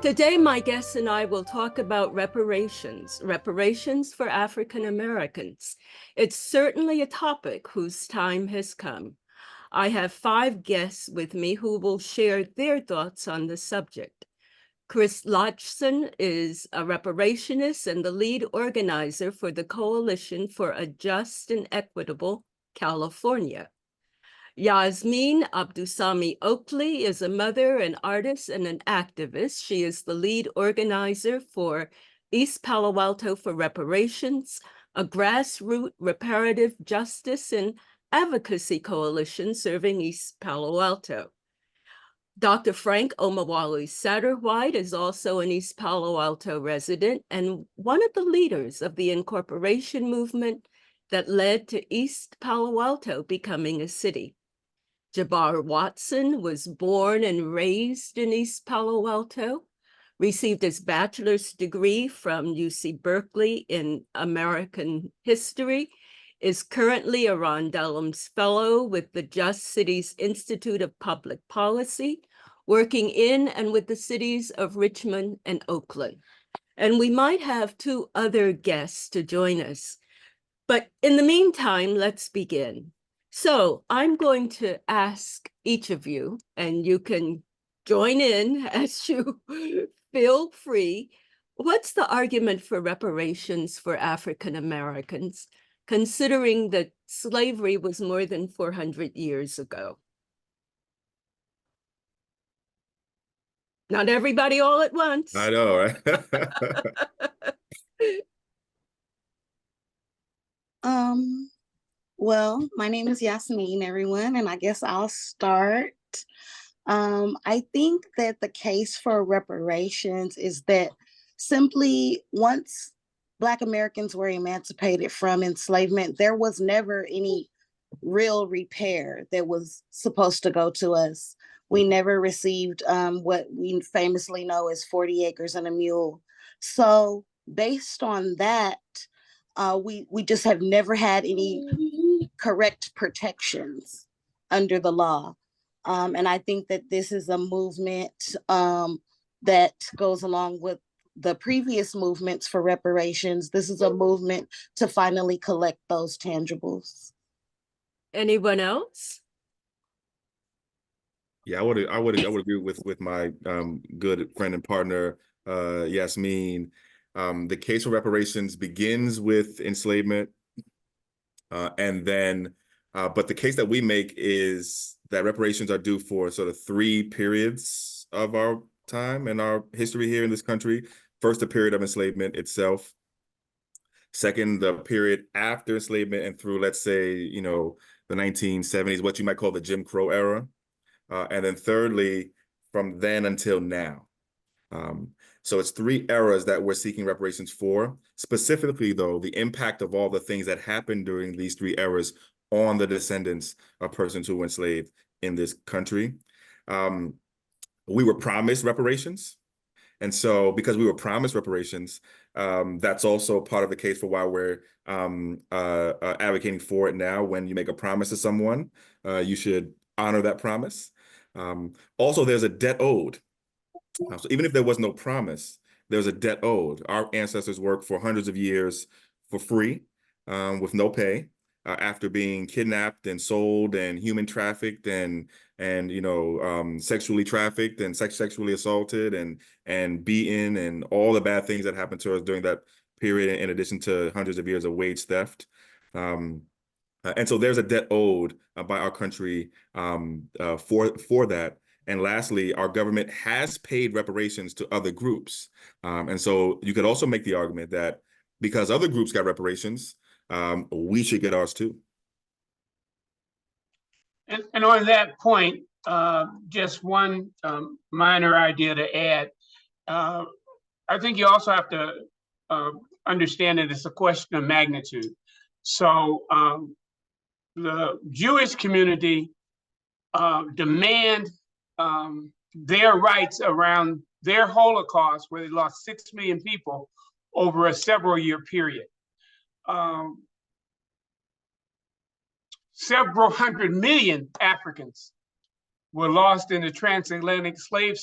Today, my guests and I will talk about reparations for African Americans. It's certainly a topic whose time has come. I have 5 guests with me who will share their thoughts on the subject. Chris Lodgson is a reparationist and the lead organizer for the Coalition for a Just and Equitable California. Yasmin Abdusami Oakley is a mother, an artist, and an activist. She is the lead organizer for East Palo Alto for Reparations, a grassroots reparative justice and advocacy coalition serving East Palo Alto. Dr. Frank Omawali Satterwhite is also an East Palo Alto resident and one of the leaders of the incorporation movement that led to East Palo Alto becoming a city. Jabbar Watson was born and raised in East Palo Alto, received his bachelor's degree from UC Berkeley in American History, is currently a Ron Dellums Fellow with the Just Cities Institute of Public Policy, working in and with the cities of Richmond and Oakland. And we might have 2 other guests to join us. But in the meantime, let's begin. So I'm going to ask each of you, and you can join in as you feel free. What's the argument for reparations for African Americans, considering that slavery was more than 400 years ago? Not everybody all at once. I know, right? Well, my name is Yasmin, everyone, and I guess I'll start. I think that the case for reparations is that simply once Black Americans were emancipated from enslavement, there was never any real repair that was supposed to go to us. We never received what we famously know as 40 acres and a mule. So based on that, we just have never had any correct protections under the law. And I think that this is a movement that goes along with the previous movements for reparations. This is a movement to finally collect those tangibles. Anyone else? Yeah, I would agree with my good friend and partner Yasmin. The case for reparations begins with enslavement, and then, but the case that we make is that reparations are due for sort of 3 periods of our time and our history here in this country. First, the period of enslavement itself. Second, the period after enslavement and through, let's say, the 1970s, what you might call the Jim Crow era. And then thirdly, from then until now. So it's 3 eras that we're seeking reparations for. Specifically, though, the impact of all the things that happened during these 3 eras on the descendants of persons who were enslaved in this country. We were promised reparations. And so because we were promised reparations, that's also part of the case for why we're advocating for it now. When you make a promise to someone, you should honor that promise. Also, there's a debt owed. So even if there was no promise, there's a debt owed. Our ancestors worked for hundreds of years for free, with no pay, after being kidnapped and sold and human trafficked and sexually trafficked and sexually assaulted and beaten and all the bad things that happened to us during that period, in addition to hundreds of years of wage theft. And so there's a debt owed by our country for that. And lastly, our government has paid reparations to other groups. And so you could also make the argument that because other groups got reparations, we should get ours too. And on that point, just one minor idea to add. I think you also have to understand that it's a question of magnitude. So the Jewish community demand their rights around their Holocaust, where they lost 6 million people over a several-year period. Several hundred million Africans were lost in the transatlantic slave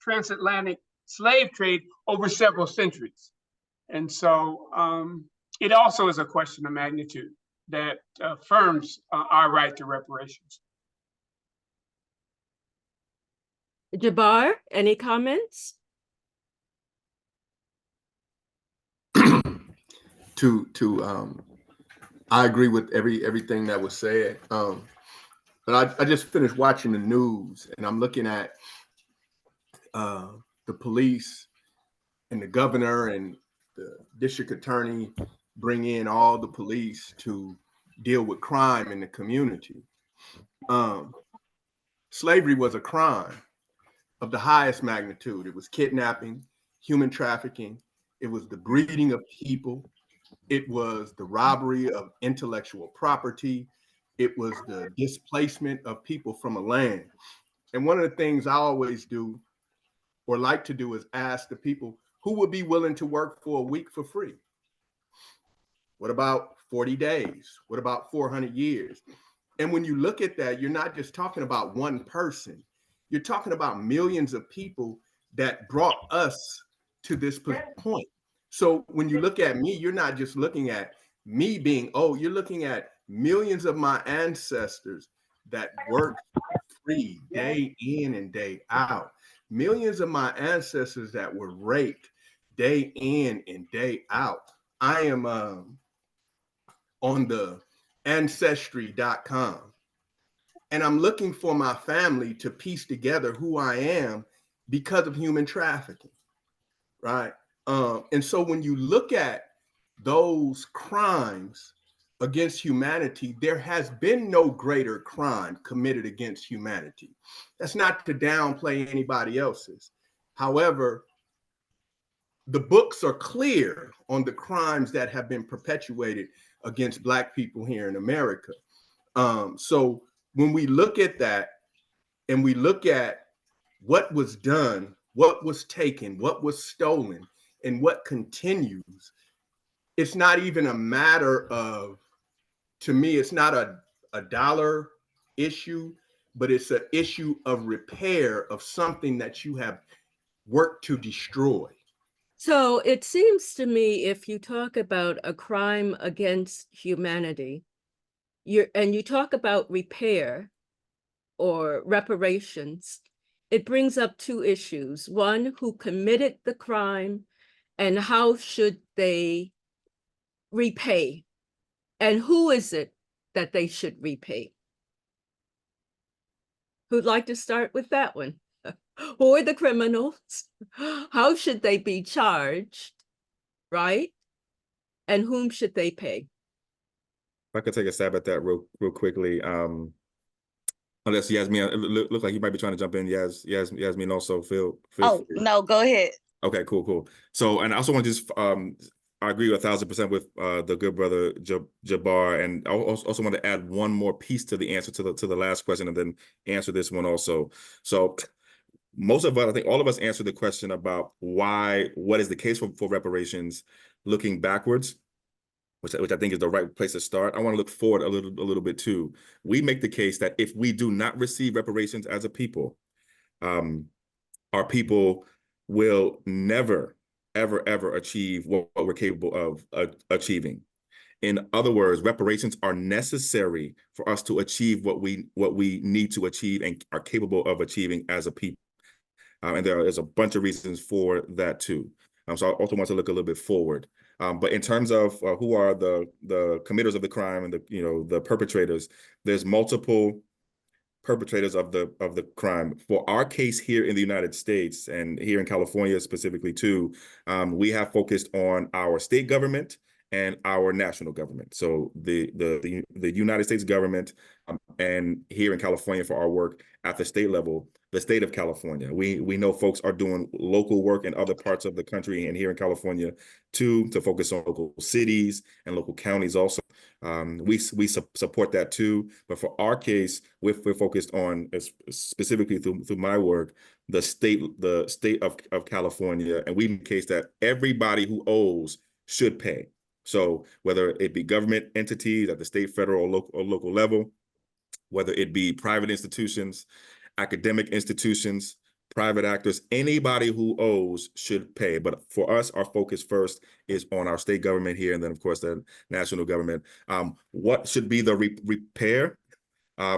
transatlantic slave trade over several centuries. And so it also is a question of magnitude that affirms our right to reparations. Jabbar, any comments? I agree with everything that was said. But I just finished watching the news, and I'm looking at the police and the governor and the district attorney bring in all the police to deal with crime in the community. Slavery was a crime of the highest magnitude. It was kidnapping, human trafficking. It was the breeding of people. It was the robbery of intellectual property. It was the displacement of people from a land. And one of the things I always do or like to do is ask the people who would be willing to work for a week for free. What about 40 days? What about 400 years? And when you look at that, you're not just talking about one person. You're talking about millions of people that brought us to this point. So when you look at me, you're not just looking at me being, you're looking at millions of my ancestors that worked free day in and day out. Millions of my ancestors that were raped day in and day out. I am on the ancestry.com, and I'm looking for my family to piece together who I am because of human trafficking, right? And so when you look at those crimes against humanity, there has been no greater crime committed against humanity. That's not to downplay anybody else's. However, the books are clear on the crimes that have been perpetuated against Black people here in America. So when we look at that and we look at what was done, what was taken, what was stolen, and what continues, it's not even a matter of, to me, it's not a dollar issue, but it's an issue of repair of something that you have worked to destroy. So it seems to me, if you talk about a crime against humanity, you talk about repair or reparations, it brings up two issues. One, who committed the crime and how should they repay? And who is it that they should repay? Who'd like to start with that one? Who are the criminals? How should they be charged, right? And whom should they pay? If I could take a stab at that real quickly. Unless Yasmin, look like you might be trying to jump in. Yasmin also feel free. No, go ahead. Okay, cool. So, and I also want to just, I agree 1,000% with the good brother Jabbar, and I also want to add one more piece to the answer to the last question, and then answer this one also. So, most of us, I think all of us answered the question about what is the case for reparations, looking backwards, which I think is the right place to start. I want to look forward a little bit too. We make the case that if we do not receive reparations as a people, our people will never, ever achieve what we're capable of achieving. In other words, reparations are necessary for us to achieve what we need to achieve and are capable of achieving as a people. And there is a bunch of reasons for that too. So I also want to look a little bit forward. But in terms of who are the committers of the crime and the perpetrators, there's multiple perpetrators of the crime. For our case here in the United States and here in California specifically too, we have focused on our state government and our national government. So the United States government and here in California for our work at the state level, the state of California. We know folks are doing local work in other parts of the country and here in California too, to focus on local cities and local counties also. We support that too, but for our case, we're focused on, specifically through my work, the state of California, and we make the case that everybody who owes should pay. So whether it be government entities at the state, federal, or local level, whether it be private institutions, academic institutions, private actors, anybody who owes should pay. But for us, our focus first is on our state government here, and then of course the national government. What should be the repair?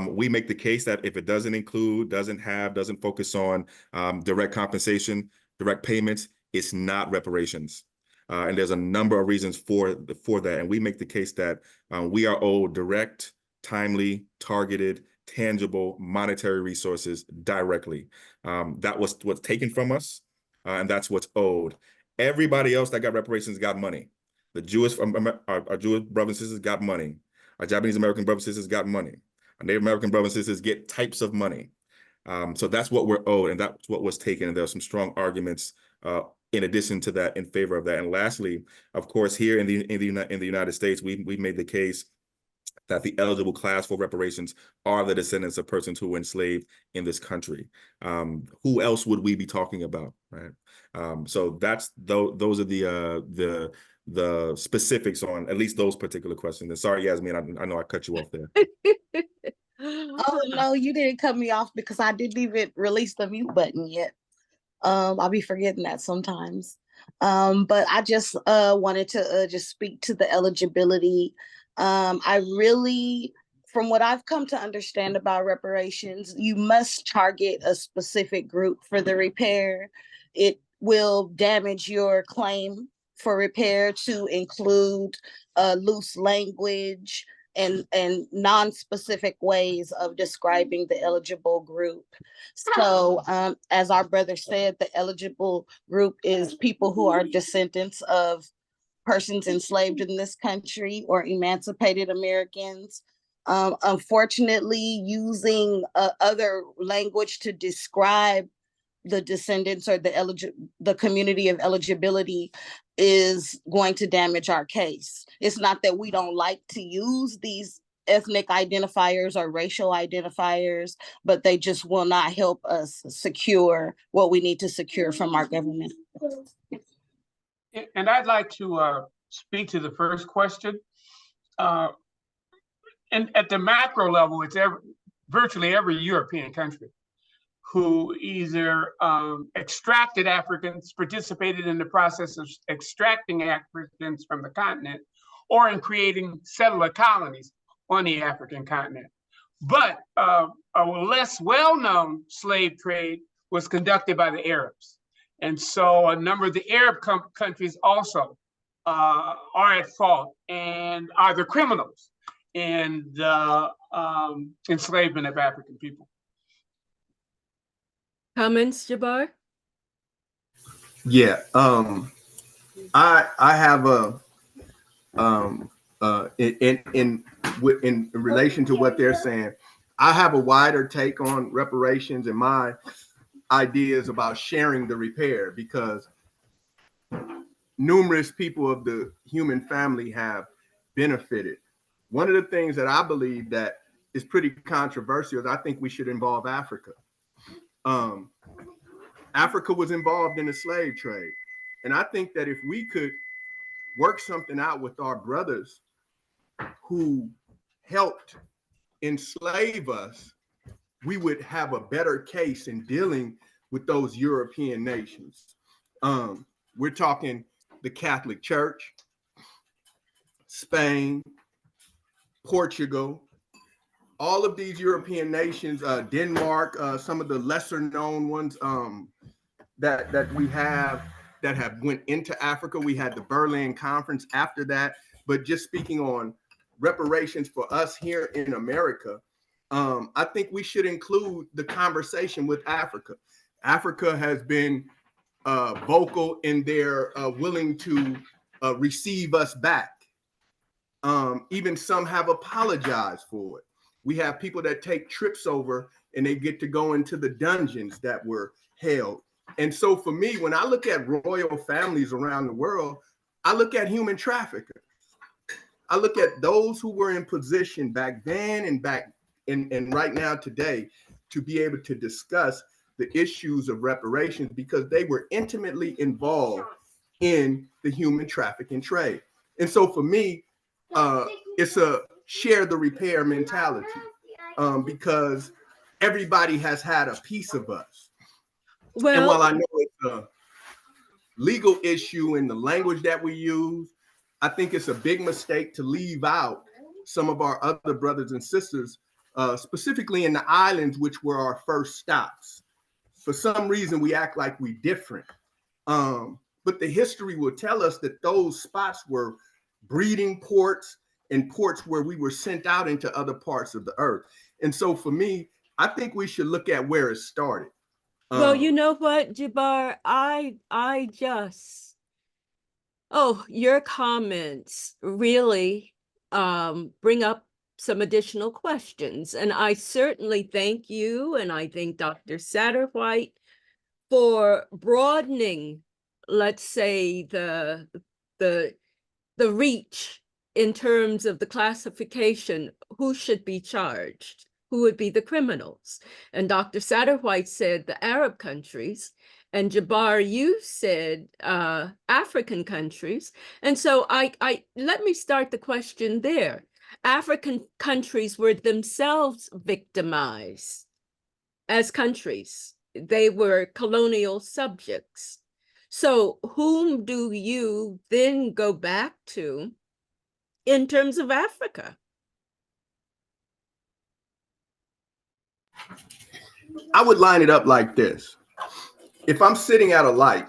We make the case that if it doesn't include, doesn't focus on direct compensation, direct payments, it's not reparations. And there's a number of reasons for that. And we make the case that we are owed direct, timely, targeted, tangible monetary resources directly. That was what's taken from us, and that's what's owed. Everybody else that got reparations got money. The Jewish, our Jewish brothers and sisters got money. Our Japanese American brothers and sisters got money. Our Native American brothers and sisters get types of money. So that's what we're owed, and that's what was taken. And there are some strong arguments in addition to that in favor of that. And lastly, of course, here in the United States, we made the case that the eligible class for reparations are the descendants of persons who were enslaved in this country. Who else would we be talking about, right? So those are the specifics on at least those particular questions. And sorry, Yasmin, I know I cut you off there. Oh no, you didn't cut me off because I didn't even release the mute button yet. I'll be forgetting that sometimes. But I just wanted to just speak to the eligibility. I really, from what I've come to understand about reparations, you must target a specific group for the repair. It will damage your claim for repair to include loose language and non-specific ways of describing the eligible group. So as our brother said, the eligible group is people who are descendants of persons enslaved in this country or emancipated Americans. Unfortunately, using other language to describe the descendants or the community of eligibility is going to damage our case. It's not that we don't like to use these ethnic identifiers or racial identifiers, but they just will not help us secure what we need to secure from our government. And I'd like to speak to the first question. And at the macro level, it's virtually every European country who either extracted Africans, participated in the process of extracting Africans from the continent, or in creating settler colonies on the African continent. But a less well-known slave trade was conducted by the Arabs. And so a number of the Arab countries also are at fault and are the criminals in the enslavement of African people. Comments, Jabbar? Yeah, I have in relation to what they're saying, I have a wider take on reparations and my ideas about sharing the repair, because numerous people of the human family have benefited. One of the things that I believe that is pretty controversial is I think we should involve Africa. Africa was involved in the slave trade. And I think that if we could work something out with our brothers who helped enslave us, we would have a better case in dealing with those European nations. We're talking the Catholic Church, Spain, Portugal, all of these European nations, Denmark, some of the lesser known ones that we have that have went into Africa. We had the Berlin Conference after that. But just speaking on reparations for us here in America, I think we should include the conversation with Africa. Africa has been vocal in their willing to receive us back. Even some have apologized for it. We have people that take trips over and they get to go into the dungeons that were held. And so for me, when I look at royal families around the world, I look at human traffickers. I look at those who were in position back then and right now today to be able to discuss the issues of reparations, because they were intimately involved in the human trafficking trade. And so for me, it's a share the repair mentality, because everybody has had a piece of us. And while Well, I know it's a legal issue in the language that we use, I think it's a big mistake to leave out some of our other brothers and sisters, specifically in the islands, which were our first stops. For some reason, we act like we different. But the history will tell us that those spots were breeding ports and ports where we were sent out into other parts of the earth. And so for me, I think we should look at where it started. well, you know what, Jabbar, I just, oh, your comments really bring up some additional questions. And I certainly thank you, and I thank Dr. Satterwhite for broadening, let's say, the reach in terms of the classification, who should be charged, who would be the criminals. And Dr. Satterwhite said the Arab countries, and Jabbar, you said African countries. And so I let me start the question there. African countries were themselves victimized as countries. They were colonial subjects. So whom do you then go back to in terms of Africa? I would line it up like this. If I'm sitting at a light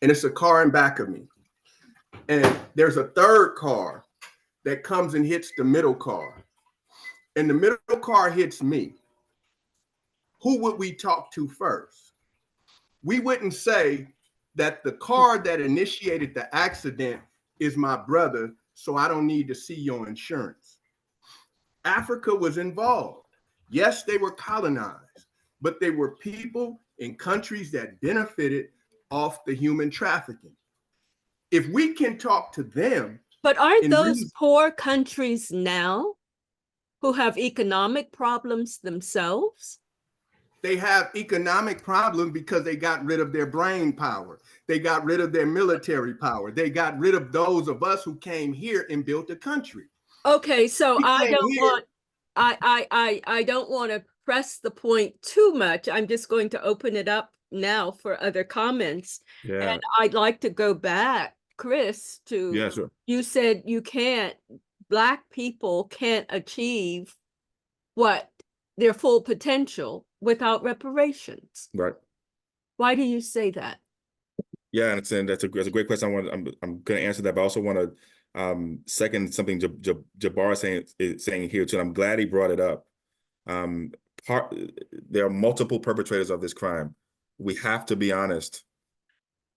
and it's a car in back of me, and there's a third car that comes and hits the middle car, and the middle car hits me, who would we talk to first? We wouldn't say that the car that initiated the accident is my brother, so I don't need to see your insurance. Africa was involved. Yes, they were colonized, but they were people in countries that benefited off the human trafficking. If we can talk to them, But aren't and those really, poor countries now who have economic problems themselves? they have economic problems because they got rid of their brain power. They got rid of their military power. They got rid of those of us who came here and built a country. Okay, so We I came don't here. want I don't want to press the point too much. I'm just going to open it up now for other comments. Yeah. And I'd like to go back, Chris, to Yeah, sure. you said Black people can't achieve what their full potential without reparations. Right. Why do you say that? Yeah, and that's a great question. I'm going to answer that, but I also want to second something Jabbar is saying here too. And I'm glad he brought it up. There are multiple perpetrators of this crime. We have to be honest.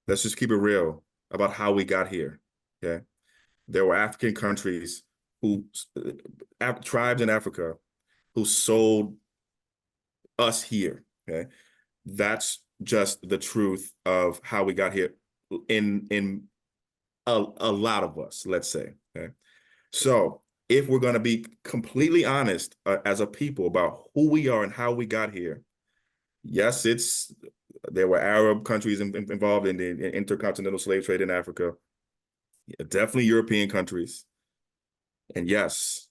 Let's just keep it real about how we got here. Okay, there were African countries tribes in Africa who sold us here. Okay, that's just the truth of how we got here in a lot of us, let's say. Okay, so if we're going to be completely honest as a people about who we are and how we got here, yes, there were Arab countries involved in the intercontinental slave trade in Africa, definitely European countries, and yes,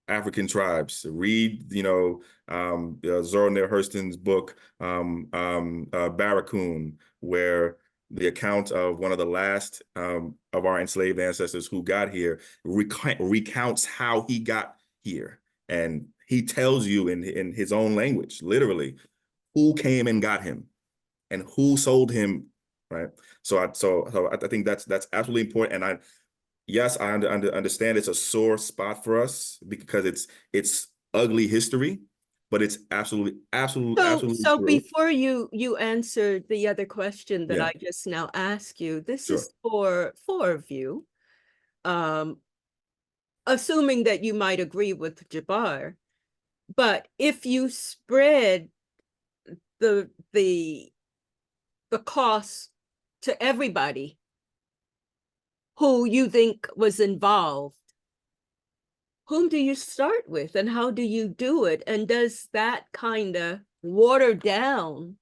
African tribes. Read, Zora Neale Hurston's book, Barracoon, where the account of one of the last of our enslaved ancestors who got here recounts how he got here. And he tells you in his own language, literally, who came and got him and who sold him, right? So I think that's absolutely important. And yes, I understand it's a sore spot for us because it's ugly history, but it's absolutely So true. before you answer the other question that Yeah. I just now asked you, this Sure. is for four of you, assuming that you might agree with Jabbar, but if you spread the cost to everybody who you think was involved, whom do you start with and how do you do it? And does that kind of water down?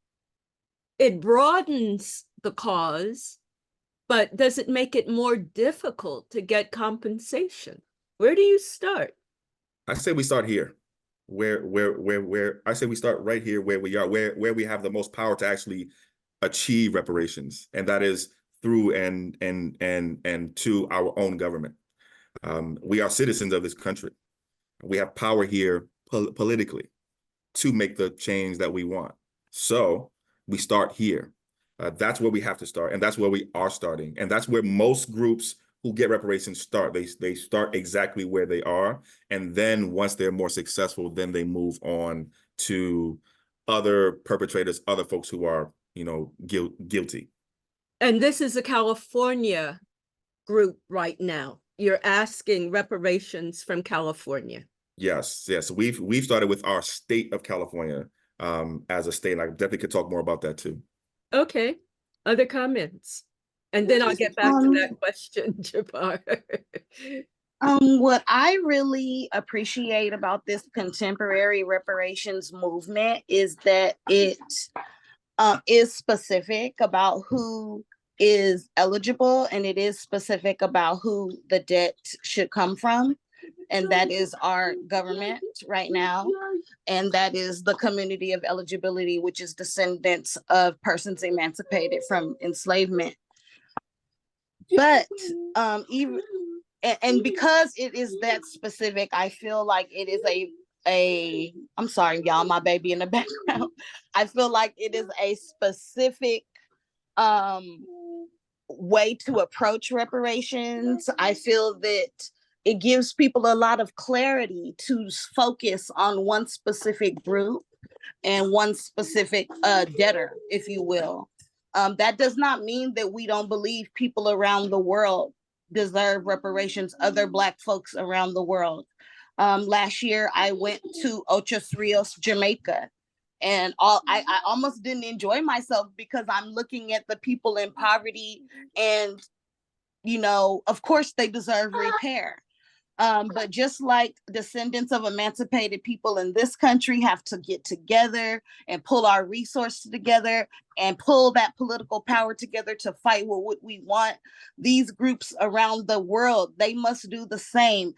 It broadens the cause, but does it make it more difficult to get compensation? Where do you start? I say we start here. where I say we start right here where we are, where we have the most power to actually achieve reparations, and that is through and to our own government. We are citizens of this country. We have power here politically to make the change that we want. So we start here. That's where we have to start, and that's where we are starting, and that's where most groups who get reparations start. They start exactly where they are, and then once they're more successful, then they move on to other perpetrators, other folks who are, guilty. And this is a California group right now. You're asking reparations from California. Yes. We've started with our state of California as a state, and I definitely could talk more about that too. Okay. Other comments? And then I'll get back to that question, Jabbar. What I really appreciate about this contemporary reparations movement is that it is specific about who is eligible, and it is specific about who the debt should come from. And that is our government right now. And that is the community of eligibility, which is descendants of persons emancipated from enslavement. But even and because it is that specific, I feel like it is I'm sorry, y'all, my baby in the background. I feel like it is a specific way to approach reparations. I feel that it gives people a lot of clarity to focus on one specific group and one specific debtor, if you will. That does not mean that we don't believe people around the world deserve reparations, other Black folks around the world. Last year, I went to Ocho Rios, Jamaica, and I almost didn't enjoy myself because I'm looking at the people in poverty, and, of course they deserve repair. But just like descendants of emancipated people in this country have to get together and pull our resources together and pull that political power together to fight what we want, these groups around the world, they must do the same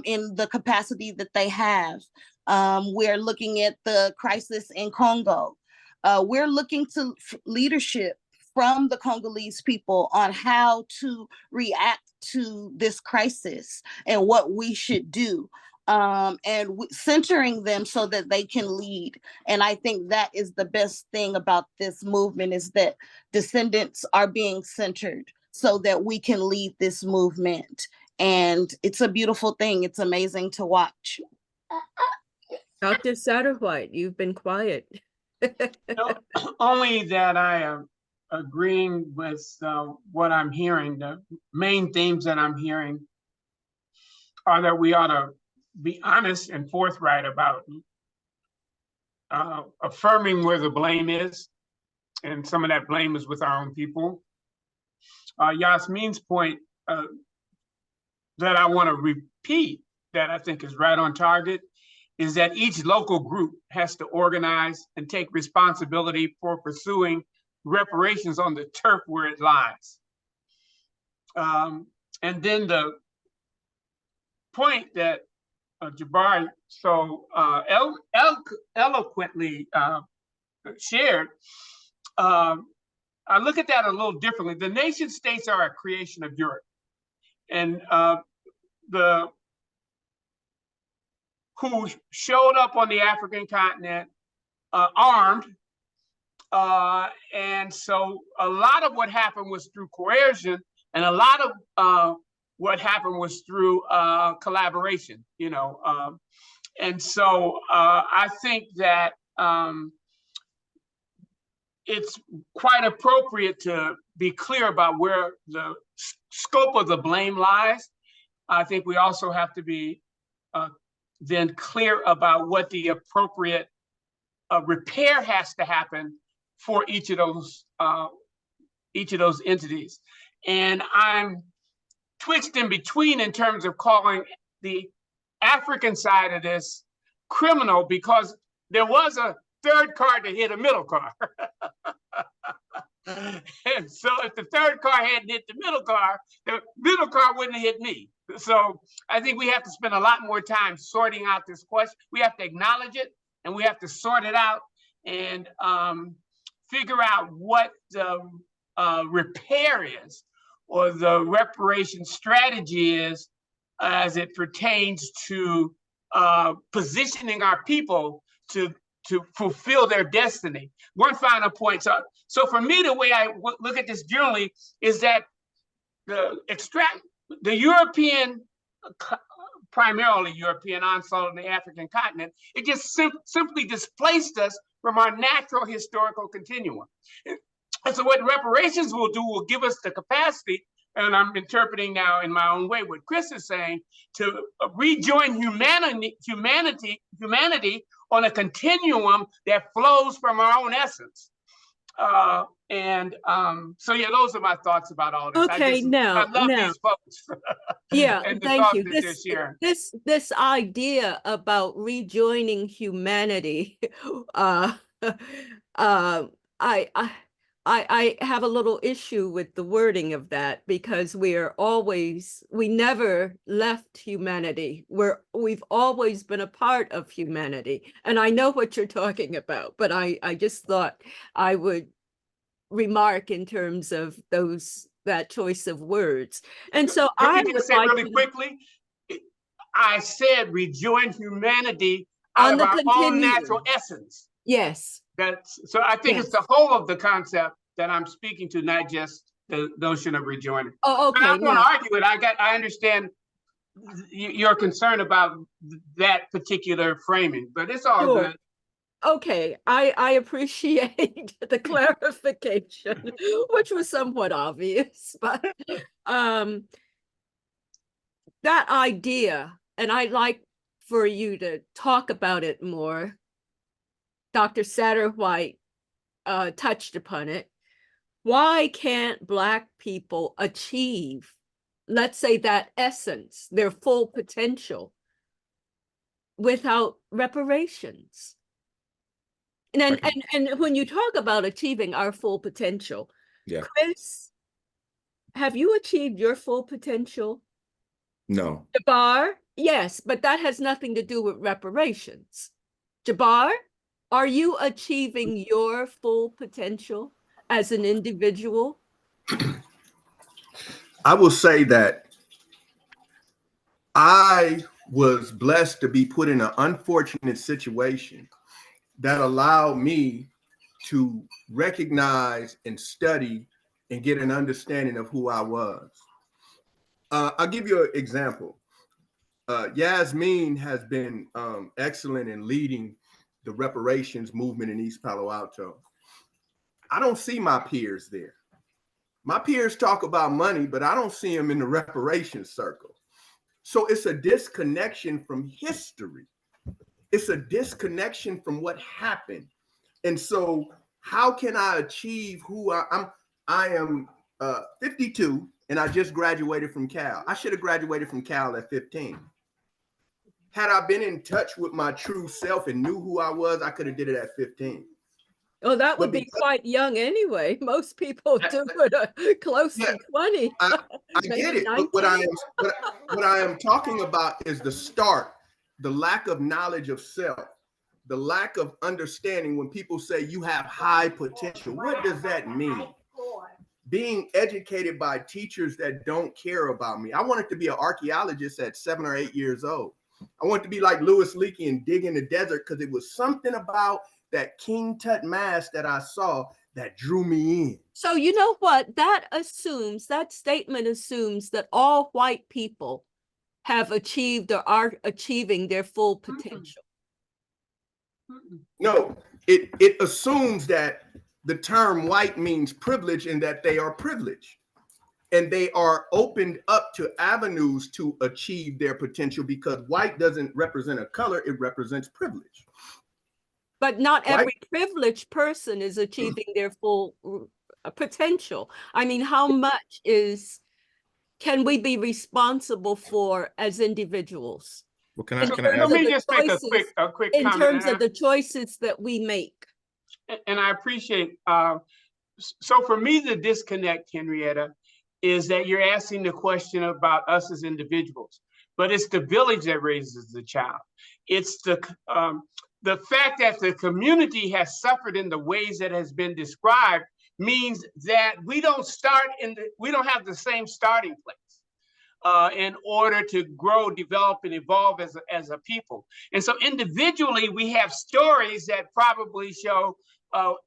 in the capacity that they have. We're looking at the crisis in Congo. We're looking to leadership from the Congolese people on how to react to this crisis and what we should do, and centering them so that they can lead. And I think that is the best thing about this movement, is that descendants are being centered so that we can lead this movement. And it's a beautiful thing. It's amazing to watch. Dr. Satterwhite, you've been quiet. Only that I am agreeing with what I'm hearing. The main themes that I'm hearing are that we ought to be honest and forthright about affirming where the blame is, and some of that blame is with our own people. Yasmin's point that I want to repeat, that I think is right on target, is that each local group has to organize and take responsibility for pursuing reparations on the turf where it lies. And then the point that Jabbar so eloquently shared, I look at that a little differently. The nation states are a creation of Europe, and who showed up on the African continent armed. And so a lot of what happened was through coercion, and a lot of what happened was through collaboration, and so I think that it's quite appropriate to be clear about where the scope of the blame lies. I think we also have to be then clear about what the appropriate repair has to happen for each of those entities. And I'm twixt in between in terms of calling the African side of this criminal, because there was a third car to hit a middle car. And so if the third car hadn't hit the middle car wouldn't have hit me. So I think we have to spend a lot more time sorting out this question. We have to acknowledge it and we have to sort it out and figure out what the repair is or the reparation strategy is as it pertains to positioning our people to fulfill their destiny. One final point. So for me, the way I look at this generally is that the European, primarily European onslaught on the African continent, it just simply displaced us from our natural historical continuum. And so what reparations will do will give us the capacity, and I'm interpreting now in my own way what Chris is saying, to rejoin humanity on a continuum that flows from our own essence. So yeah, those are my thoughts about all this. Okay, I love these folks. Yeah, and the thank thoughts you. that they're sharing. This idea about rejoining humanity, I have a little issue with the wording of that because we never left humanity. We've always been a part of humanity. And I know what you're talking about, but I just thought I would remark in terms of that choice of words. And so Let me just say really quickly, I said rejoin humanity out of our own natural essence. Yes. So I think it's the whole of the concept that I'm speaking to, not just the notion of rejoining. Oh, okay. I'm going to argue it. I understand your concern about that particular framing, but it's all good. Okay, I appreciate the clarification, which was somewhat obvious, but that idea, and I'd like for you to talk about it more. Dr. Satterwhite touched upon it. Why can't Black people achieve, let's say, that essence, their full potential, without reparations? And when you talk about achieving our full potential, Chris, have you achieved your full potential? No. Jabbar, yes, but that has nothing to do with reparations. Jabbar, are you achieving your full potential as an individual? I will say that I was blessed to be put in an unfortunate situation that allowed me to recognize and study and get an understanding of who I was. I'll give you an example. Yasmin has been excellent in leading the reparations movement in East Palo Alto. I don't see my peers there. My peers talk about money, but I don't see them in the reparations circle. So it's a disconnection from history. It's a disconnection from what happened. And so how can I achieve who I am? I am 52 and I just graduated from Cal. I should have graduated from Cal at 15. Had I been in touch with my true self and knew who I was, I could have did it at 15. Oh, that would be quite young anyway. Most people do it close to 20. I get it, but what I am talking about is the start, the lack of knowledge of self, the lack of understanding. When people say you have high potential, what does that mean? Being educated by teachers that don't care about me. I wanted to be an archaeologist at 7 or 8 years old. I wanted to be like Louis Leakey and dig in the desert because it was something about that King Tut mask that I saw that drew me in. So you know what? That statement assumes that all white people have achieved or are achieving their full potential. No, it assumes that the term white means privilege and that they are privileged. And they are opened up to avenues to achieve their potential because white doesn't represent a color, it represents privilege. But not every privileged person is achieving their full potential. I mean, how much can we be responsible for as individuals? Well, can I ask? Let me just make a quick comment. In terms of the choices that we make. And I appreciate So for me, the disconnect, Henrietta, is that you're asking the question about us as individuals, but it's the village that raises the child. It's the fact that the community has suffered in the ways that has been described means that we don't have the same starting place in order to grow, develop, and evolve as a people. And so individually, we have stories that probably show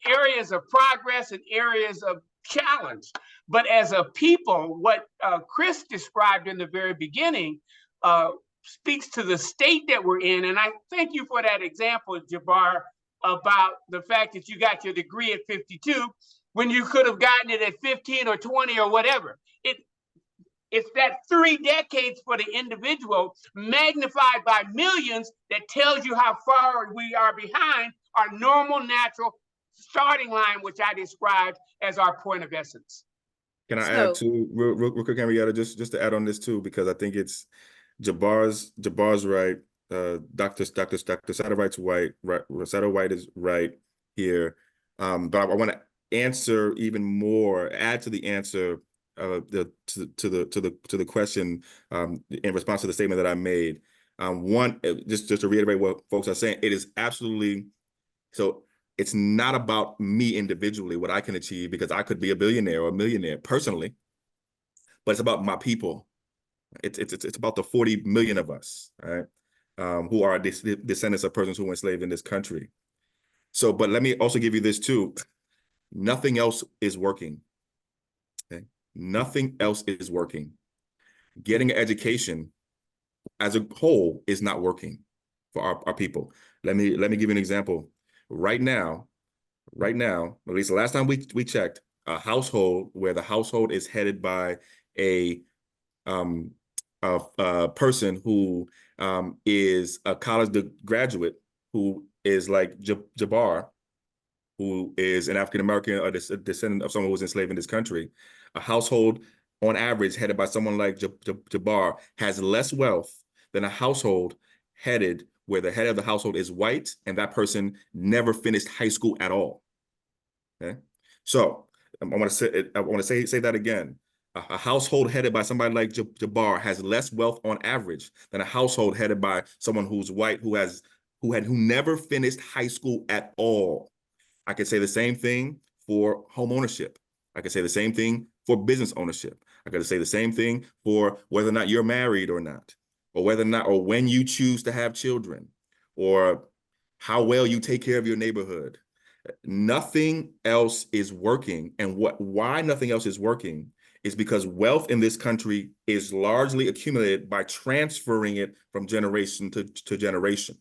areas of progress and areas of challenge. But as a people, what Chris described in the very beginning speaks to the state that we're in. And I thank you for that example, Jabbar, about the fact that you got your degree at 52 when you could have gotten it at 15 or 20 or whatever. It's that 3 decades for the individual magnified by millions that tells you how far we are behind our normal, natural starting line, which I described as our point of essence. Can I add to real quick, Henrietta, just to add on this too, because I think it's Jabbar's right. Dr. Satterwhite is right here. But I want to answer even more, add to the answer to the question in response to the statement that I made. One, just to reiterate what folks are saying, it is absolutely so. It's not about me individually, what I can achieve, because I could be a billionaire or a millionaire personally, but it's about my people. It's about the 40 million of us, right, who are descendants of persons who were enslaved in this country. So, but let me also give you this too. Nothing else is working. Okay? Nothing else is working. Getting an education as a whole is not working for our people. Let me give you an example. Right now, at least the last time we checked, a household where the household is headed by a person who is a college graduate, who is like Jabbar, who is an African-American or a descendant of someone who was enslaved in this country, a household on average headed by someone like Jabbar has less wealth than a household headed where the head of the household is white and that person never finished high school at all. Okay, so I want to say that again. A household headed by somebody like Jabbar has less wealth on average than a household headed by someone who's white, who never finished high school at all. I could say the same thing for home ownership. I could say the same thing for business ownership. I could say the same thing for whether or not you're married or not, or whether or not, or when you choose to have children, or how well you take care of your neighborhood. Nothing else is working. And why nothing else is working is because wealth in this country is largely accumulated by transferring it from generation to generation.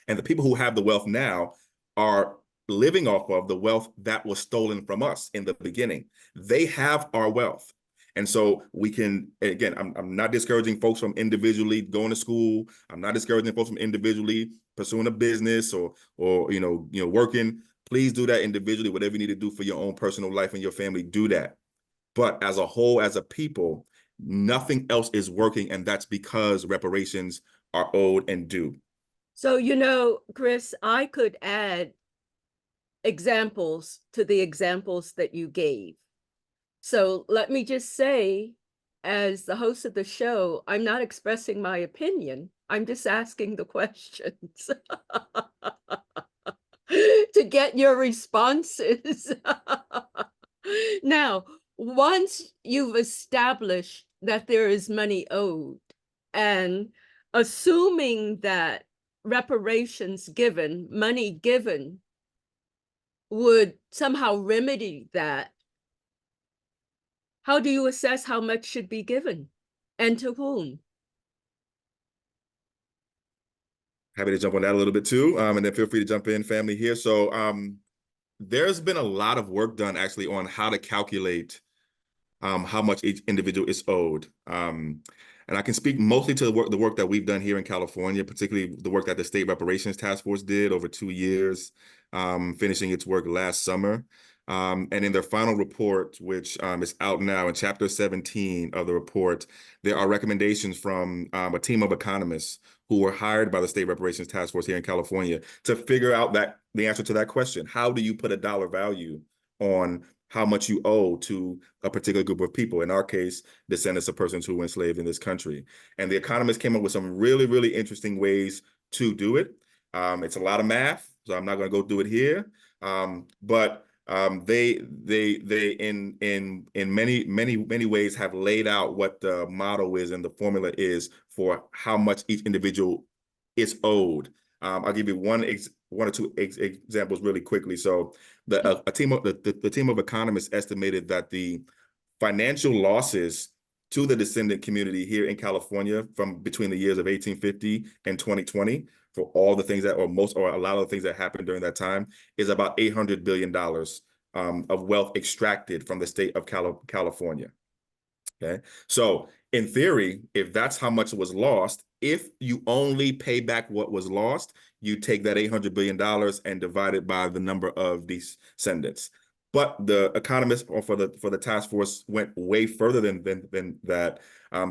And the people who have the wealth now are living off of the wealth that was stolen from us in the beginning. They have our wealth. And so we can, again, I'm not discouraging folks from individually going to school. I'm not discouraging folks from individually pursuing a business or working. Please do that individually. Whatever you need to do for your own personal life and your family, do that. But as a whole, as a people, nothing else is working. And that's because reparations are owed and due. So, Chris, I could add examples to the examples that you gave. So let me just say, as the host of the show, I'm not expressing my opinion. I'm just asking the questions to get your responses. Now, once you've established that there is money owed, and assuming that reparations given, money given, would somehow remedy that, how do you assess how much should be given and to whom? Happy to jump on that a little bit too. And then feel free to jump in, family here. So there's been a lot of work done actually on how to calculate how much each individual is owed. And I can speak mostly to the work that we've done here in California, particularly the work that the State Reparations Task Force did over 2 years, finishing its work last summer. And in their final report, which is out now in Chapter 17 of the report, there are recommendations from a team of economists who were hired by the State Reparations Task Force here in California to figure out the answer to that question. How do you put a dollar value on how much you owe to a particular group of people. In our case, descendants of persons who were enslaved in this country. And the economists came up with some really, really interesting ways to do it. It's a lot of math, so I'm not going to go do it here. But they in many ways have laid out what the model is and the formula is for how much each individual is owed. I'll give you one or two examples really quickly. So the team of economists estimated that the financial losses to the descendant community here in California from between the years of 1850 and 2020 for all the things that, or a lot of the things that happened during that time, is about $800 billion of wealth extracted from the state of California. Okay, so in theory, if that's how much was lost, if you only pay back what was lost, you take that $800 billion and divide it by the number of descendants. But the economists for the task force went way further than that.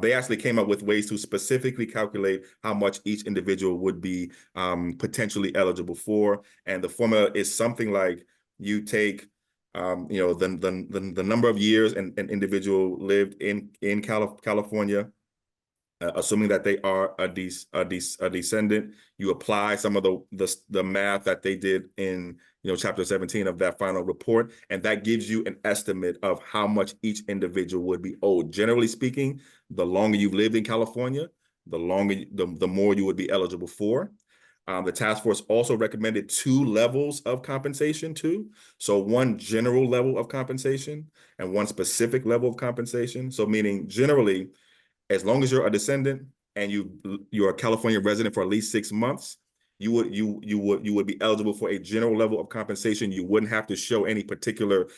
They actually came up with ways to specifically calculate how much each individual would be potentially eligible for. And the formula is something like you take the number of years an individual lived in California, assuming that they are a descendant. You apply some of the math that they did in chapter 17 of that final report, and that gives you an estimate of how much each individual would be owed. Generally speaking, the longer you've lived in California, the more you would be eligible for. The task force also recommended 2 levels of compensation too. So one general level of compensation and one specific level of compensation. So meaning generally, as long as you're a descendant and you're a California resident for at least 6 months, you would be eligible for a general level of compensation. You wouldn't have to show any particular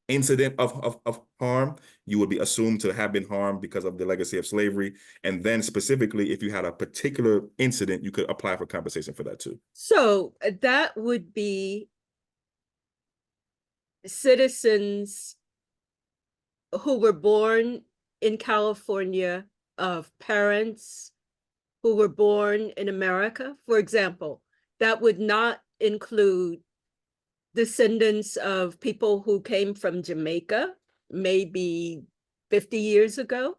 incident of harm. You would be assumed to have been harmed because of the legacy of slavery. And then specifically, if you had a particular incident, you could apply for compensation for that too. So that would be citizens who were born in California of parents who were born in America, for example. That would not include descendants of people who came from Jamaica, maybe 50 years ago.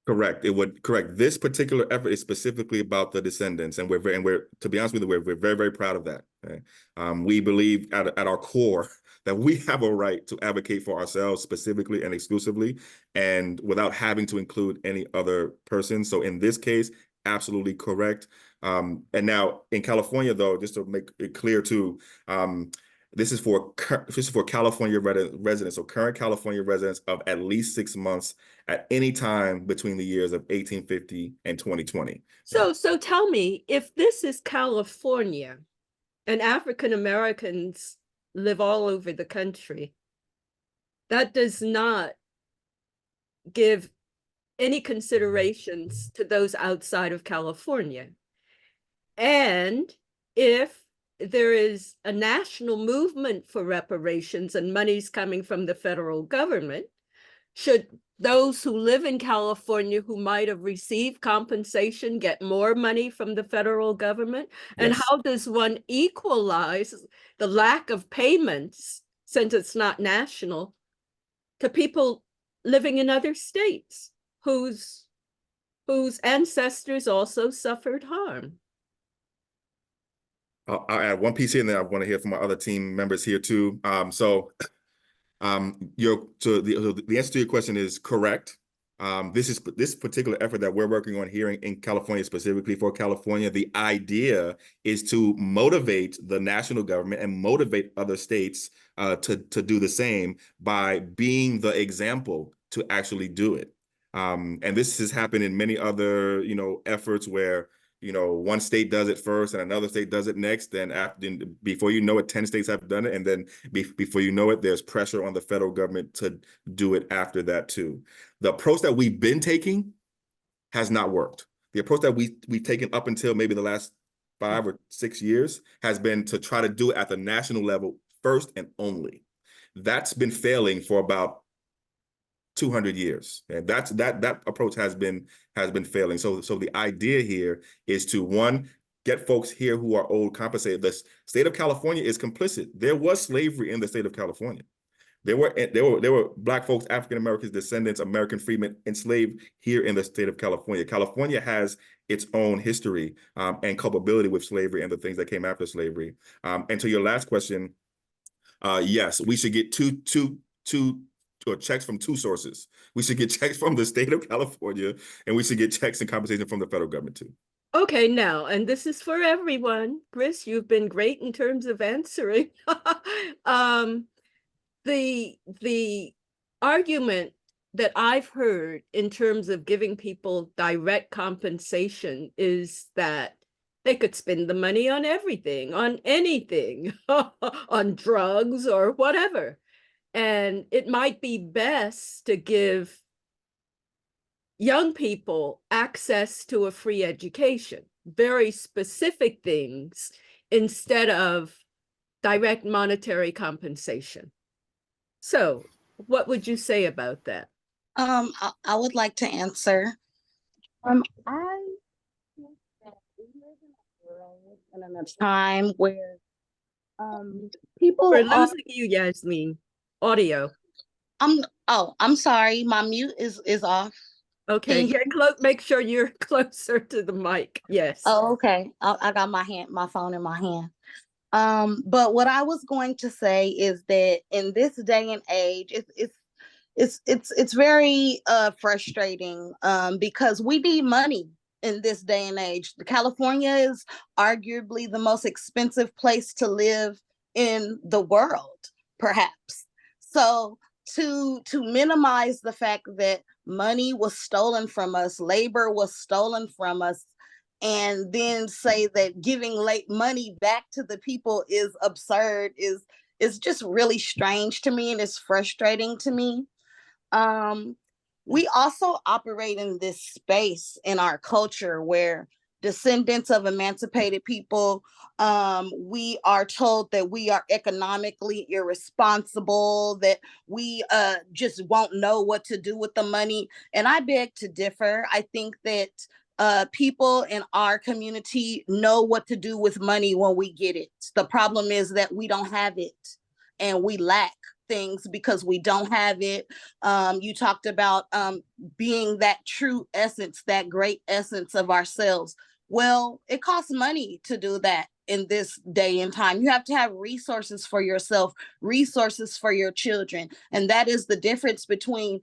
Correct. It would correct. This particular effort is specifically about the descendants, and we're to be honest with you, we're very, very proud of that. Okay? We believe at our core that we have a right to advocate for ourselves specifically and exclusively, and without having to include any other person. So in this case, absolutely correct. And now in California, though, just to make it clear too, this is for California residents, so current California residents of at least 6 months at any time between the years of 1850 and 2020. So tell me, if this is California and African Americans live all over the country, that does not give any considerations to those outside of California. And if there is a national movement for reparations and money's coming from the federal government, should those who live in California who might have received compensation get more money from the federal government? And Yes. how does one equalize the lack of payments, since it's not national, to people living in other states whose ancestors also suffered harm? I'll add one piece here, and then I want to hear from my other team members here too. The answer to your question is correct. This particular effort that we're working on here in California, specifically for California, the idea is to motivate the national government and motivate other states to do the same by being the example to actually do it. And this has happened in many other efforts where one state does it first and another state does it next. Then before you know it, 10 states have done it. And then before you know it, there's pressure on the federal government to do it after that too. The approach that we've been taking has not worked. The approach that we've taken up until maybe the last 5 or 6 years has been to try to do it at the national level first and only. That's been failing for about 200 years. And that approach has been failing. So the idea here is to, one, get folks here who are owed compensated. The state of California is complicit. There was slavery in the state of California. There were Black folks, African Americans, descendants, American freedmen enslaved here in the state of California. California has its own history and culpability with slavery and the things that came after slavery. And to your last question, yes, we should get two checks from two sources. We should get checks from the state of California, and we should get checks and compensation from the federal government too. Okay, now, and this is for everyone. Chris, you've been great in terms of answering. The argument that I've heard in terms of giving people direct compensation is that they could spend the money on everything, on anything, on drugs or whatever. And it might be best to give young people access to a free education, very specific things, instead of direct monetary compensation. So what would you say about that? I would like to answer. I think that we live in a world and in a time where people We're are. losing you, Yasmin. Audio. I'm sorry, my mute is off. Okay, make sure you're closer to the mic. Yes. Oh, okay. I got my phone in my hand. But what I was going to say is that in this day and age, it's very frustrating because we need money in this day and age. California is arguably the most expensive place to live in the world, perhaps. So to minimize the fact that money was stolen from us, labor was stolen from us, and then say that giving late money back to the people is absurd is just really strange to me, and it's frustrating to me. We also operate in this space in our culture where descendants of emancipated people, we are told that we are economically irresponsible, that we just won't know what to do with the money. And I beg to differ. I think that people in our community know what to do with money when we get it. The problem is that we don't have it, and we lack things because we don't have it. You talked about being that true essence, that great essence of ourselves. Well, it costs money to do that in this day and time. You have to have resources for yourself, resources for your children. And that is the difference between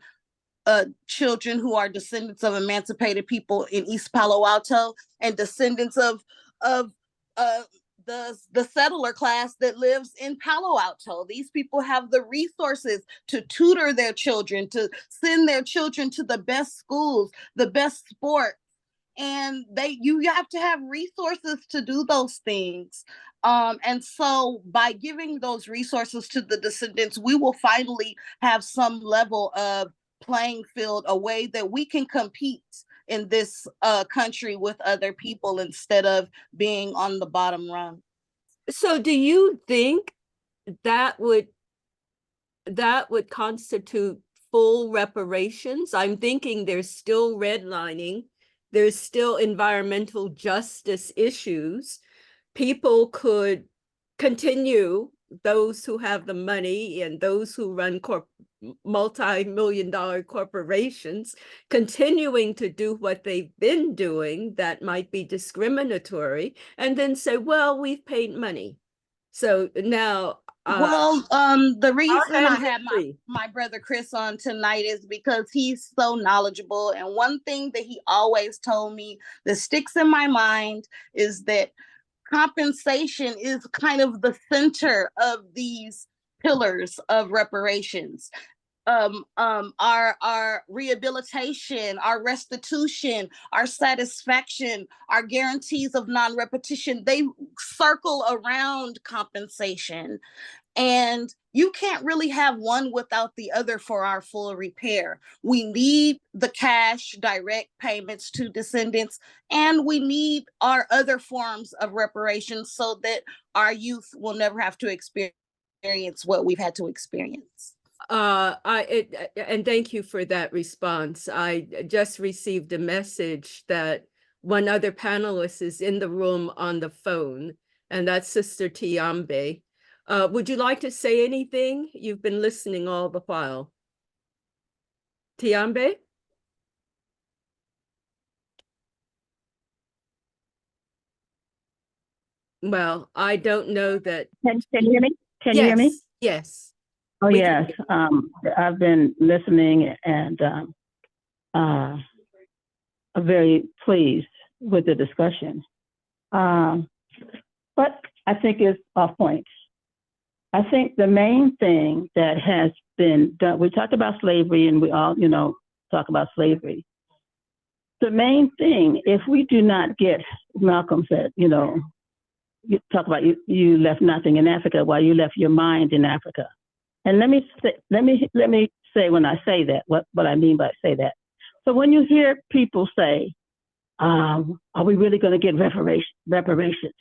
children who are descendants of emancipated people in East Palo Alto and descendants of the settler class that lives in Palo Alto. These people have the resources to tutor their children, to send their children to the best schools, the best sports. And you have to have resources to do those things. And so by giving those resources to the descendants, we will finally have some level of playing field, a way that we can compete in this country with other people instead of being on the bottom rung. So do you think that would constitute full reparations? I'm thinking there's still redlining, there's still environmental justice issues. People could continue, those who have the money and those who run multi-million-dollar corporations, continuing to do what they've been doing that might be discriminatory, and then say, well, we've paid money. So now the reason I have my brother Chris on tonight is because he's so knowledgeable. And one thing that he always told me that sticks in my mind is that compensation is kind of the center of these pillars of reparations. Our rehabilitation, our restitution, our satisfaction, our guarantees of non-repetition, they circle around compensation. And you can't really have one without the other for our full repair. We need the cash direct payments to descendants, and we need our other forms of reparations so that our youth will never have to experience what we've had to experience. And thank you for that response. I just received a message that one other panelist is in the room on the phone, and that's Sister Tiambe. Would you like to say anything? You've been listening all the while. Tiambe? Well, I don't know that. Can you hear me? Can you hear me? Yes. Oh, we yes. I've been listening and I'm very pleased with the discussion. But I think it's off point. I think the main thing that has been done, we talked about slavery and we all, talk about slavery. The main thing, if we do not get, Malcolm said, you talk about you left nothing in Africa while you left your mind in Africa. And let me say when I say that, what I mean by say that. So when you hear people say, are we really going to get reparations?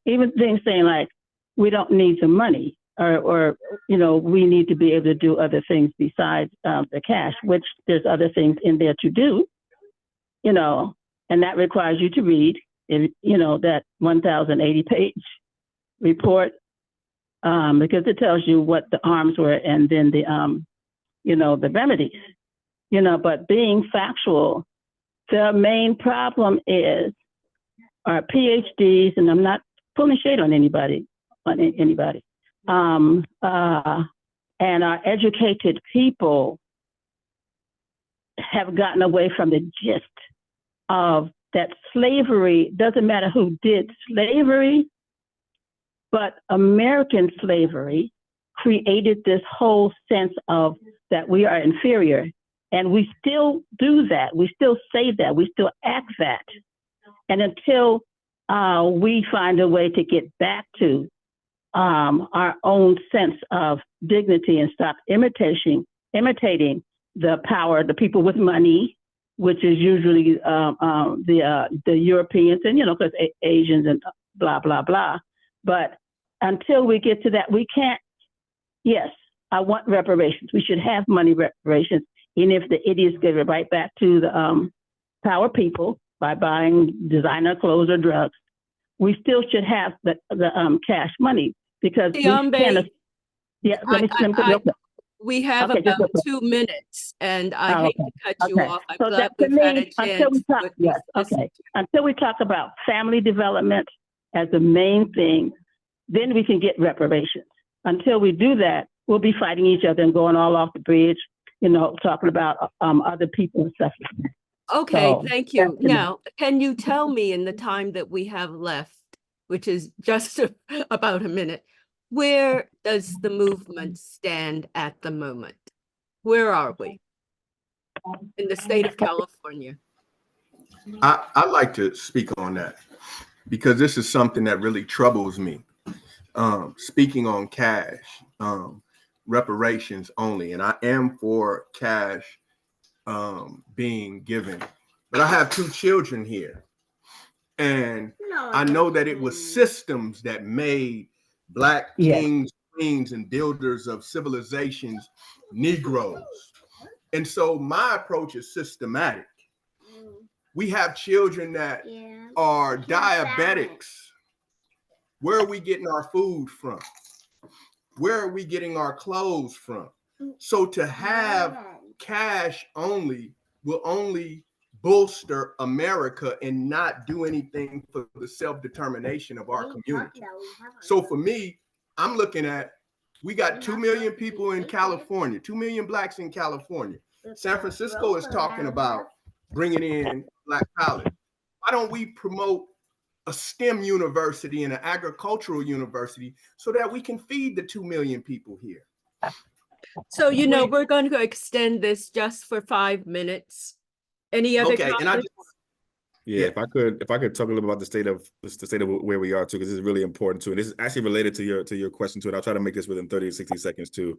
Even things saying like, we don't need the money or we need to be able to do other things besides the cash, which there's other things in there to do, and that requires you to read, that 1,080 page report, because it tells you what the harms were and then the remedies, but being factual, the main problem is our PhDs, and I'm not pulling shade on anybody, and our educated people have gotten away from the gist of that slavery. Doesn't matter who did slavery, but American slavery created this whole sense of that we are inferior. And we still do that. We still say that. We still act that. And until we find a way to get back to our own sense of dignity and stop imitating the power, the people with money, which is usually the Europeans and, because Asians and blah, blah, blah. But until we get to that, we can't, yes, I want reparations. We should have money reparations. And if the idiots give it right back to the power people by buying designer clothes or drugs, we still should have the cash money because Tiambe, we have okay, about 2 minutes, and I hate to cut you off. I'm glad we've had a chance. Until we talk about family development as the main thing, then we can get reparations. Until we do that, we'll be fighting each other and going all off the bridge, talking about other people and stuff. Okay, So, thank you. Now, can you tell me in the time that we have left, which is just about a minute, where does the movement stand at the moment? Where are we in the state of California? I'd like to speak on that because this is something that really troubles me. Speaking on cash, reparations only, and I am for cash being given, but I have 2 children here, and I know that it was systems that made Black kings, queens, and builders of civilizations Negroes, and so my approach is systematic. We have children that are diabetics. Where are we getting our food from? Where are we getting our clothes from? So to have cash only will only bolster America and not do anything for the self-determination of our community. So for me, I'm looking at, we got 2 million people in California, 2 million Blacks in California. San Francisco is talking about bringing in Black college. Why don't we promote a STEM university and an agricultural university so that we can feed the 2 million people here? So, we're going to extend this just for 5 minutes. Any other comments? If I could talk a little bit about the state of where we are too, because this is really important too, and this is actually related to your question too, and I'll try to make this within 30 to 60 seconds too.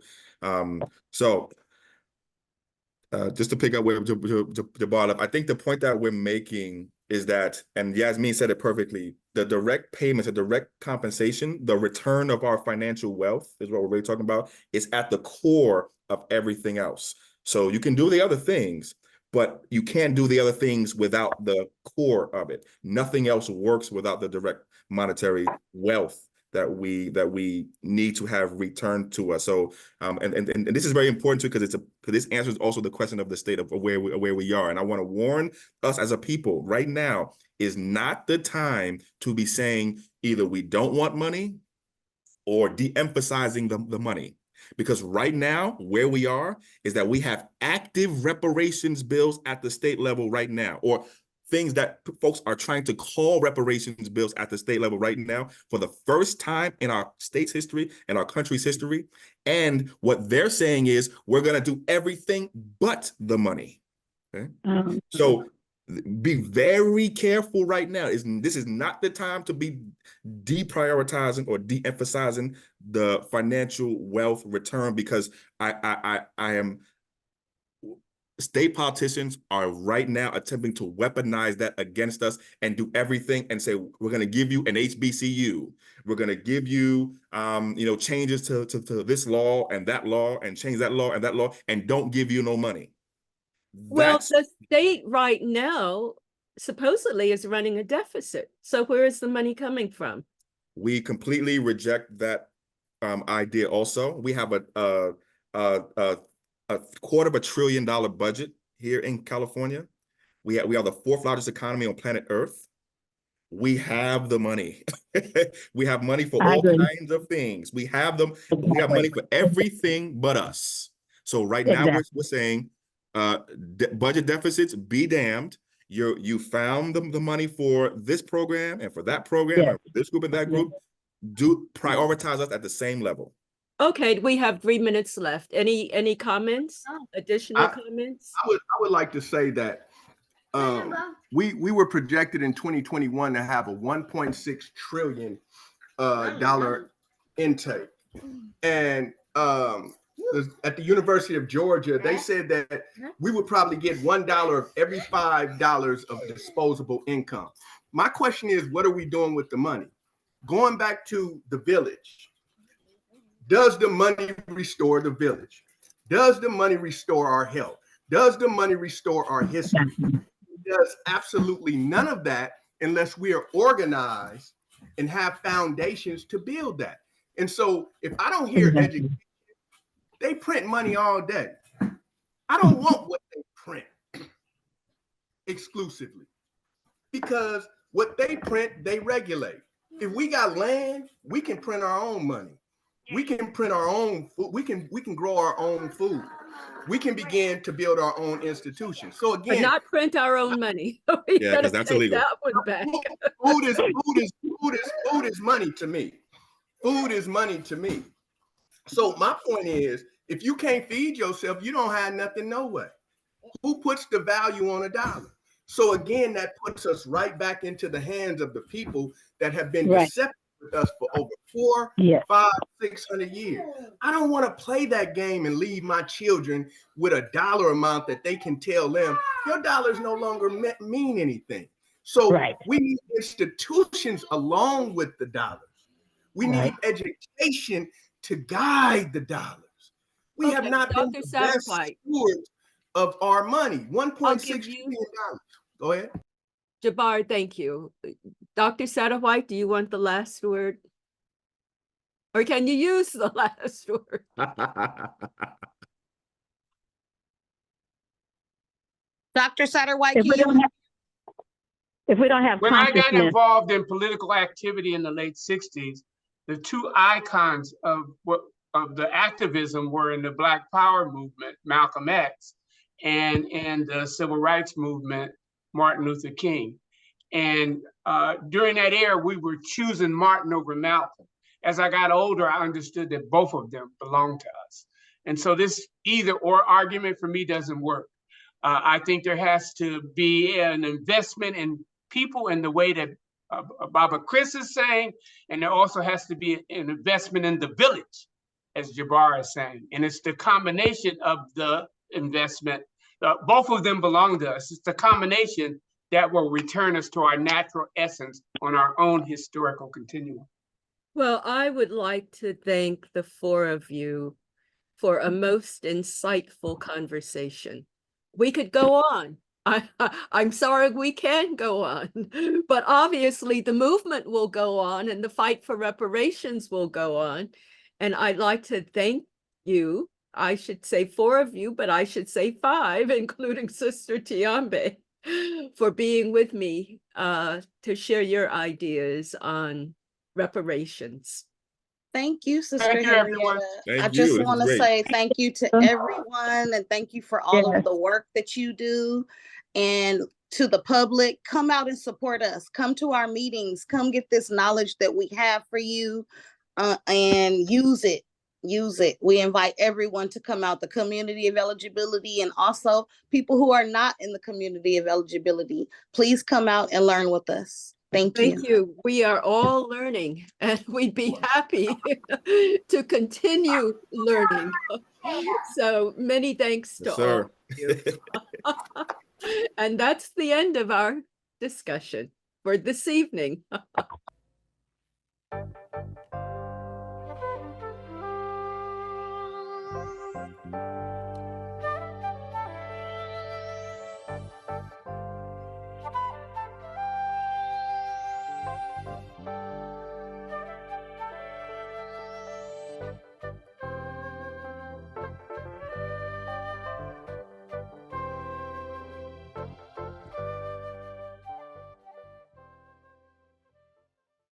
Just to pick up where to brought up, I think the point that we're making is that, and Yasmin said it perfectly, the direct payments, the direct compensation, the return of our financial wealth is what we're really talking about, is at the core of everything else. So you can do the other things, but you can't do the other things without the core of it. Nothing else works without the direct monetary wealth that we need to have returned to us. So and this is very important too, because this answers also the question of the state of where we are. And I want to warn us as a people right now is not the time to be saying either we don't want money or de-emphasizing the money. Because right now, where we are is that we have active reparations bills at the state level right now, or things that folks are trying to call reparations bills at the state level right now for the first time in our state's history and our country's history. And what they're saying is we're going to do everything but the money. Okay? So be very careful right now. This is not the time to be deprioritizing or de-emphasizing the financial wealth return, because I am state politicians are right now attempting to weaponize that against us and do everything and say, we're going to give you an HBCU. We're going to give you, changes to this law and change that law and that law, and don't give you no money. Well, the state right now supposedly is running a deficit. So where is the money coming from? We completely reject that idea. Also, we have a $250 billion budget here in California. We are the 4th largest economy on planet Earth. We have the money. We have money for all kinds of things. We have them. We have money for everything but us. So right now we're saying budget deficits be damned. You found the money for this program and for that program, and for this group and that group. Do prioritize us at the same level. Okay, we have 3 minutes left. Any comments? Additional comments? I would like to say that we were projected in 2021 to have a $1.6 trillion dollar intake, and at the University of Georgia, they said that we would probably get $1 of every $5 of disposable income. My question is, what are we doing with the money? Going back to the village, does the money restore the village? Does the money restore our health? Does the money restore our history? It does absolutely none of that unless we are organized and have foundations to build that. And so if I don't hear education, they print money all day. I don't want what they print exclusively, because what they print, they regulate. If we got land, we can print our own money. We can print our own food. We can grow our own food. We can begin to build our own institutions. So again, but not print our own money. Yeah, because that's illegal. That one back. Food is money to me. Food is money to me. So my point is, if you can't feed yourself, you don't have nothing no way. Who puts the value on a dollar? So again, that puts us right back into the hands of the people that have been deceptive with us for over 400, 500, 600 years. I don't want to play that game and leave my children with a dollar amount that they can tell them, your dollars no longer mean anything. So we need institutions along with the dollars. We need education to guide the dollars. We have not been the best stewards of our money. $1.6 trillion. Go ahead. Jabbar, thank you. Dr. Satterwhite, do you want the last word? Or can you use the last word? Dr. Satterwhite, if we don't have when I got involved in political activity in the late 60s, the two icons of the activism were in the Black Power movement, Malcolm X, and the Civil Rights movement, Martin Luther King. And during that era, we were choosing Martin over Malcolm. As I got older, I understood that both of them belonged to us. And so this either or argument for me doesn't work. I think there has to be an investment in people in the way that Baba Chris is saying, and there also has to be an investment in the village, as Jabbar is saying. And it's the combination of the investment. Both of them belong to us. It's the combination that will return us to our natural essence on our own historical continuum. Well, I would like to thank the four of you for a most insightful conversation. We could go on. I'm sorry we can't go on, but obviously the movement will go on and the fight for reparations will go on. And I'd like to thank you. I should say 4 of you, but I should say 5, including Sister Tiambe, for being with me to share your ideas on reparations. Thank you, Sister Thank you, everyone. Henrietta. Thank I just you. This want to was great. say thank you to everyone and thank you for all Yes. of the work that you do. And to the public, come out and support us. Come to our meetings. Come get this knowledge that we have for you and use it. Use it. We invite everyone to come out, the community of eligibility and also people who are not in the community of eligibility. Please come out and learn with us. Thank you. Thank you. We are all learning and we'd be happy to continue learning. So many thanks to Yes, all sir. of you. And that's the end of our discussion for this evening.